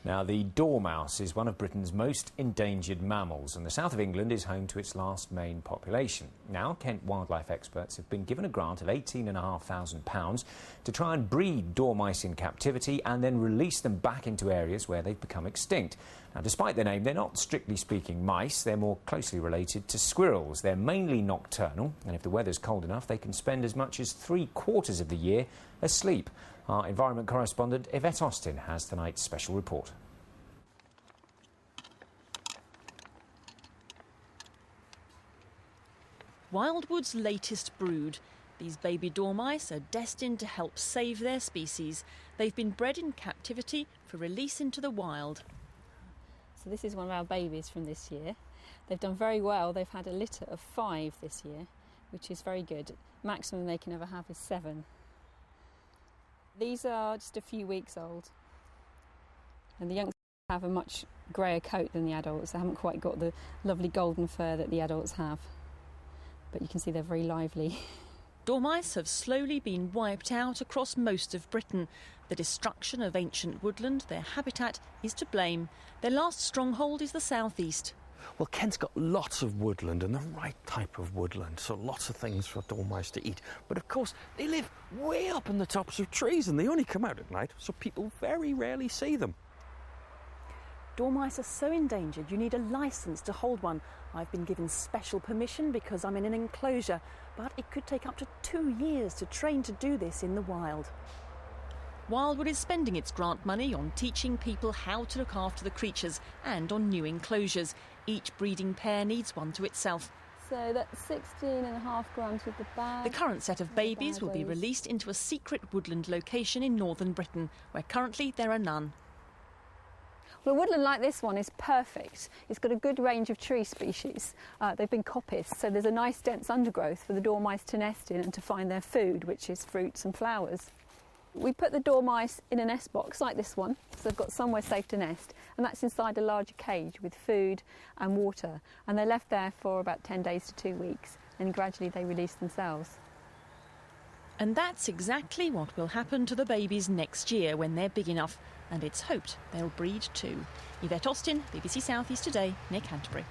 Now, the dormouse is one of Britain's most endangered mammals, and the south of England is home to its last main population. Now, Kent wildlife experts have been given a grant of £18,500 to try and breed dormice in captivity and then release them back into areas where they've become extinct. Now, despite their name, they're not strictly speaking mice. They're more closely related to squirrels. They're mainly nocturnal, and if the weather's cold enough, they can spend as much as 3/4 of the year asleep. Our environment correspondent Yvette Austin has tonight's special report. Wildwood's latest brood. These baby dormice are destined to help save their species. They've been bred in captivity for release into the wild. So this is one of our babies from this year. They've done very well. They've had a litter of 5 this year, which is very good. Maximum they can ever have is 7. These are just a few weeks old, and the youngsters have a much greyer coat than the adults. They haven't quite got the lovely golden fur that the adults have, but you can see they're very lively. Dormice have slowly been wiped out across most of Britain. The destruction of ancient woodland, their habitat, is to blame. Their last stronghold is the southeast. Well, Kent's got lots of woodland and the right type of woodland, so lots of things for dormice to eat. But of course, they live way up in the tops of trees and they only come out at night, so people very rarely see them. Dormice are so endangered you need a licence to hold one. I've been given special permission because I'm in an enclosure, but it could take up to 2 years to train to do this in the wild. Wildwood is spending its grant money on teaching people how to look after the creatures and on new enclosures. Each breeding pair needs one to itself. So that's 16.5 grams with the bag. The current set of babies will be released into a secret woodland location in northern Britain, where currently there are none. Well, a woodland like this one is perfect. It's got a good range of tree species. They've been coppiced, so there's a nice dense undergrowth for the dormice to nest in and to find their food, which is fruits and flowers. We put the dormice in a nest box like this one, so they've got somewhere safe to nest, and that's inside a larger cage with food and water, and they're left there for about 10 days to 2 weeks, and gradually they release themselves. And that's exactly what will happen to the babies next year when they're big enough, and it's hoped they'll breed too. Yvette Austin, BBC South East Today, near Canterbury.